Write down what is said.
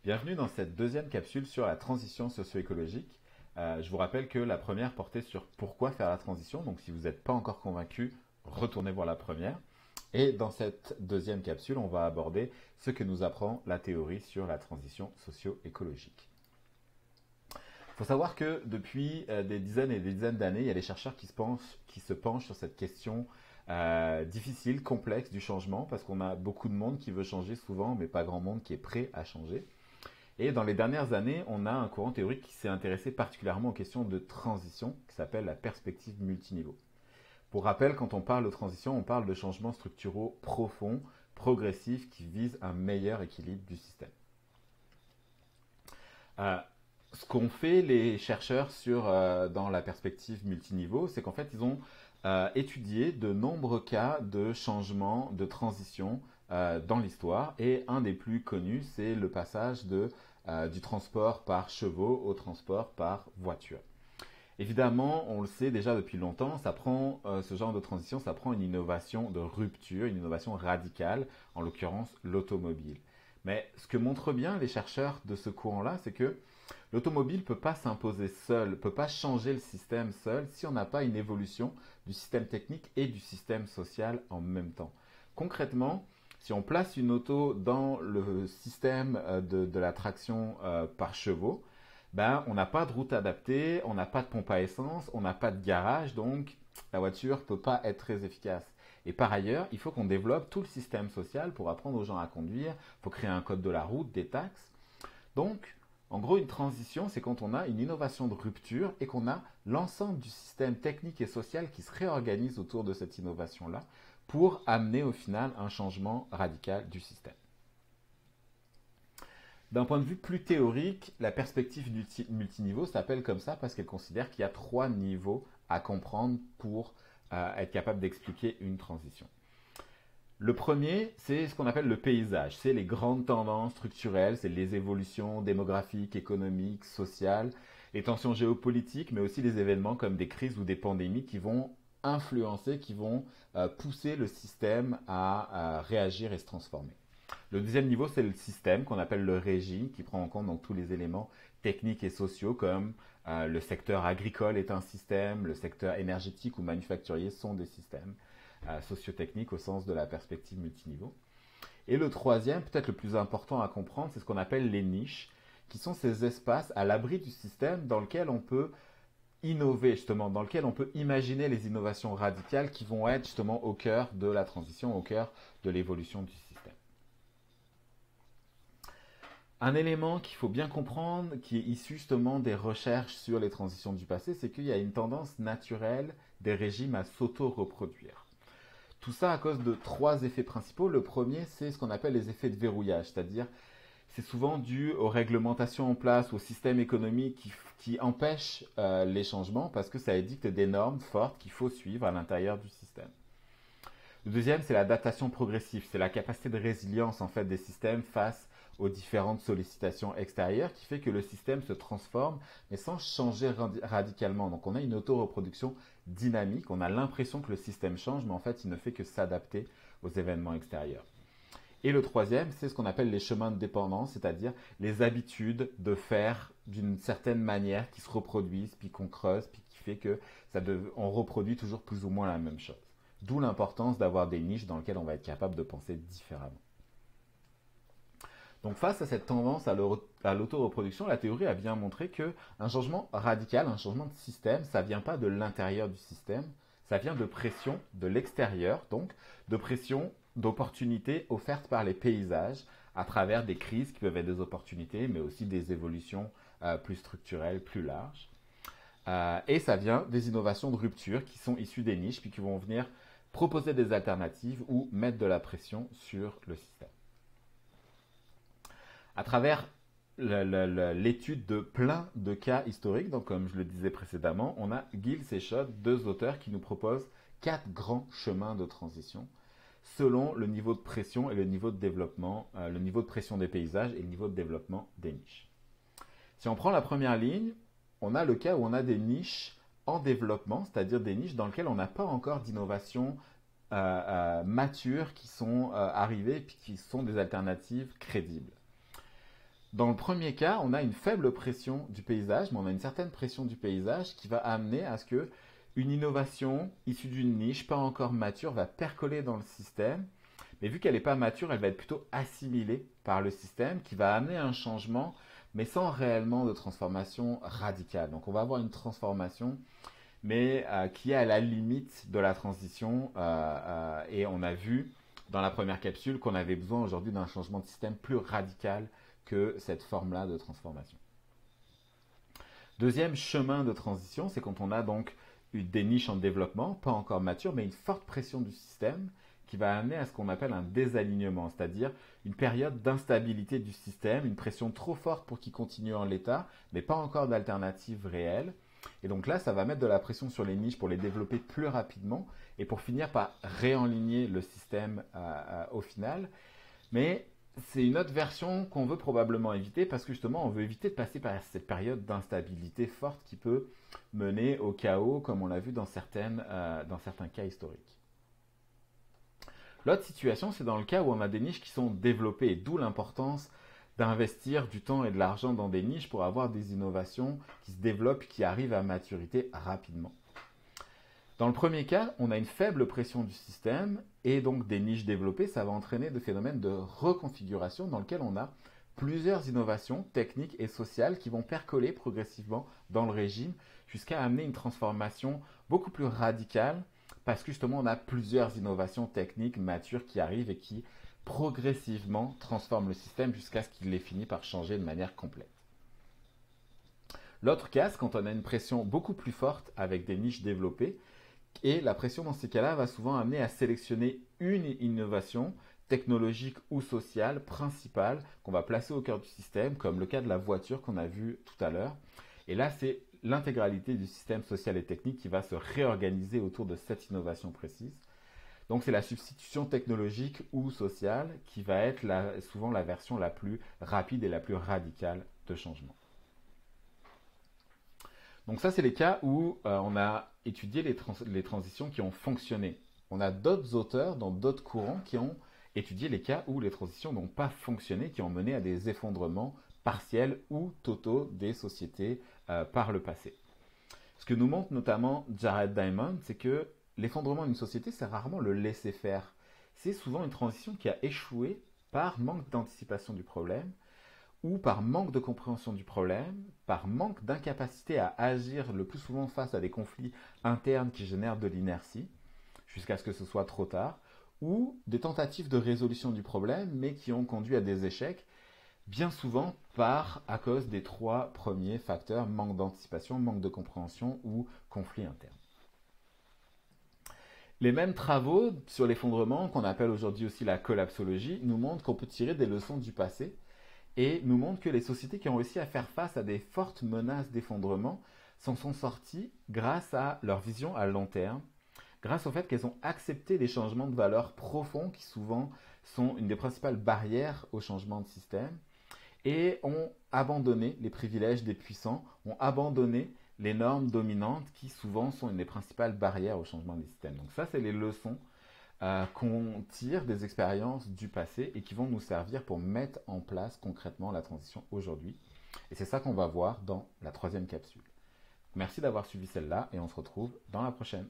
Bienvenue dans cette deuxième capsule sur la transition socio-écologique. Je vous rappelle que la première portait sur pourquoi faire la transition. Donc si vous n'êtes pas encore convaincu, retournez voir la première. Et dans cette deuxième capsule, on va aborder ce que nous apprend la théorie sur la transition socio-écologique. Il faut savoir que depuis des dizaines et des dizaines d'années, il y a des chercheurs qui se penchent sur cette question difficile, complexe du changement, parce qu'on a beaucoup de monde qui veut changer souvent, mais pas grand monde qui est prêt à changer. Et dans les dernières années, on a un courant théorique qui s'est intéressé particulièrement aux questions de transition, qui s'appelle la perspective multiniveau. Pour rappel, quand on parle de transition, on parle de changements structuraux profonds, progressifs, qui visent un meilleur équilibre du système. Euh, Ce qu'ont fait les chercheurs dans la perspective multiniveau, c'est qu'en fait, ils ont étudié de nombreux cas de changement, de transition dans l'histoire. Et un des plus connus, c'est le passage du transport par chevaux au transport par voiture. Évidemment, on le sait déjà depuis longtemps, ce genre de transition, ça prend une innovation de rupture, une innovation radicale, en l'occurrence l'automobile. Mais ce que montrent bien les chercheurs de ce courant-là, c'est que l'automobile ne peut pas s'imposer seul, ne peut pas changer le système seul si on n'a pas une évolution du système technique et du système social en même temps. Concrètement, si on place une auto dans le système de la traction par chevaux, ben, on n'a pas de route adaptée, on n'a pas de pompe à essence, on n'a pas de garage, donc la voiture ne peut pas être très efficace. Et par ailleurs, il faut qu'on développe tout le système social pour apprendre aux gens à conduire, il faut créer un code de la route, des taxes. Donc, en gros, une transition, c'est quand on a une innovation de rupture et qu'on a l'ensemble du système technique et social qui se réorganise autour de cette innovation-là pour amener au final un changement radical du système. D'un point de vue plus théorique, la perspective multiniveau s'appelle comme ça parce qu'elle considère qu'il y a trois niveaux à comprendre pour être capable d'expliquer une transition. Le premier, c'est ce qu'on appelle le paysage. C'est les grandes tendances structurelles, c'est les évolutions démographiques, économiques, sociales, les tensions géopolitiques, mais aussi les événements comme des crises ou des pandémies qui vont influencer, qui vont pousser le système à réagir et se transformer. Le deuxième niveau, c'est le système qu'on appelle le régime, qui prend en compte donc tous les éléments techniques et sociaux, comme le secteur agricole est un système, le secteur énergétique ou manufacturier sont des systèmes socio-techniques au sens de la perspective multiniveau. Et le troisième, peut-être le plus important à comprendre, c'est ce qu'on appelle les niches, qui sont ces espaces à l'abri du système dans lesquels on peut innover, justement, dans lequel on peut imaginer les innovations radicales qui vont être justement au cœur de la transition, au cœur de l'évolution du système. Un élément qu'il faut bien comprendre, qui est issu justement des recherches sur les transitions du passé, c'est qu'il y a une tendance naturelle des régimes à s'auto-reproduire. Tout ça à cause de trois effets principaux. Le premier, c'est ce qu'on appelle les effets de verrouillage, c'est-à-dire c'est souvent dû aux réglementations en place, au système économique qui empêche les changements parce que ça édicte des normes fortes qu'il faut suivre à l'intérieur du système. Le deuxième, c'est la datation progressive, c'est la capacité de résilience en fait des systèmes face aux différentes sollicitations extérieures qui fait que le système se transforme mais sans changer radicalement. Donc on a une auto-reproduction dynamique, on a l'impression que le système change mais en fait il ne fait que s'adapter aux événements extérieurs. Et le troisième, c'est ce qu'on appelle les chemins de dépendance, c'est-à-dire les habitudes de faire d'une certaine manière qui se reproduisent, puis qu'on creuse, puis qui fait que on reproduit toujours plus ou moins la même chose. D'où l'importance d'avoir des niches dans lesquelles on va être capable de penser différemment. Donc face à cette tendance à l'auto-reproduction, la théorie a bien montré qu'un changement radical, un changement de système, ça ne vient pas de l'intérieur du système, ça vient de pression de l'extérieur, donc de pression d'opportunités offertes par les paysages à travers des crises qui peuvent être des opportunités, mais aussi des évolutions plus structurelles, plus larges. Et ça vient des innovations de rupture qui sont issues des niches, puis qui vont venir proposer des alternatives ou mettre de la pression sur le système. À travers l'étude de plein de cas historiques, donc comme je le disais précédemment, on a Giles et Schott, deux auteurs qui nous proposent quatre grands chemins de transition selon le niveau de pression et le niveau de développement, le niveau de pression des paysages et le niveau de développement des niches. Si on prend la première ligne, on a le cas où on a des niches en développement, c'est-à-dire des niches dans lesquelles on n'a pas encore d'innovation matures qui sont arrivées et qui sont des alternatives crédibles. Dans le premier cas, on a une faible pression du paysage, mais on a une certaine pression du paysage qui va amener à ce que une innovation issue d'une niche pas encore mature va percoler dans le système. Mais vu qu'elle n'est pas mature, elle va être plutôt assimilée par le système qui va amener un changement, mais sans réellement de transformation radicale. Donc on va avoir une transformation, mais qui est à la limite de la transition. Et on a vu dans la première capsule qu'on avait besoin aujourd'hui d'un changement de système plus radical que cette forme-là de transformation. Deuxième chemin de transition, c'est quand on a donc eu des niches en développement, pas encore matures, mais une forte pression du système qui va amener à ce qu'on appelle un désalignement, c'est-à-dire une période d'instabilité du système, une pression trop forte pour qu'il continue en l'état, mais pas encore d'alternative réelle. Et donc là, ça va mettre de la pression sur les niches pour les développer plus rapidement et pour finir par réaligner le système au final. Mais c'est une autre version qu'on veut probablement éviter parce que justement, on veut éviter de passer par cette période d'instabilité forte qui peut mener au chaos, comme on l'a vu dans certains cas historiques. L'autre situation, c'est dans le cas où on a des niches qui sont développées, d'où l'importance d'investir du temps et de l'argent dans des niches pour avoir des innovations qui se développent, qui arrivent à maturité rapidement. Dans le premier cas, on a une faible pression du système et donc des niches développées, ça va entraîner des phénomènes de reconfiguration dans lesquels on a plusieurs innovations techniques et sociales qui vont percoler progressivement dans le régime jusqu'à amener une transformation beaucoup plus radicale parce que justement on a plusieurs innovations techniques matures qui arrivent et qui progressivement transforment le système jusqu'à ce qu'il ait fini par changer de manière complète. L'autre cas, c'est quand on a une pression beaucoup plus forte avec des niches développées et la pression dans ces cas-là va souvent amener à sélectionner une innovation technologique ou sociale principale qu'on va placer au cœur du système, comme le cas de la voiture qu'on a vu tout à l'heure. Et là, c'est l'intégralité du système social et technique qui va se réorganiser autour de cette innovation précise. Donc c'est la substitution technologique ou sociale qui va être souvent la version la plus rapide et la plus radicale de changement. Donc ça, c'est les cas où on a étudié les transitions qui ont fonctionné. On a d'autres auteurs dans d'autres courants qui ont étudié les cas où les transitions n'ont pas fonctionné, qui ont mené à des effondrements partiels ou totaux des sociétés par le passé. Ce que nous montre notamment Jared Diamond, c'est que l'effondrement d'une société, c'est rarement le laisser-faire. C'est souvent une transition qui a échoué par manque d'anticipation du problème, ou par manque de compréhension du problème, par manque d'incapacité à agir le plus souvent face à des conflits internes qui génèrent de l'inertie, jusqu'à ce que ce soit trop tard, ou des tentatives de résolution du problème, mais qui ont conduit à des échecs, bien souvent à cause des trois premiers facteurs, manque d'anticipation, manque de compréhension ou conflit interne. Les mêmes travaux sur l'effondrement, qu'on appelle aujourd'hui aussi la collapsologie, nous montrent qu'on peut tirer des leçons du passé et nous montrent que les sociétés qui ont réussi à faire face à des fortes menaces d'effondrement s'en sont sorties grâce à leur vision à long terme, grâce au fait qu'elles ont accepté des changements de valeurs profonds qui souvent sont une des principales barrières au changement de système et ont abandonné les privilèges des puissants, ont abandonné les normes dominantes qui souvent sont une des principales barrières au changement des systèmes. Donc ça, c'est les leçons qu'on tire des expériences du passé et qui vont nous servir pour mettre en place concrètement la transition aujourd'hui. Et c'est ça qu'on va voir dans la troisième capsule. Merci d'avoir suivi celle-là et on se retrouve dans la prochaine.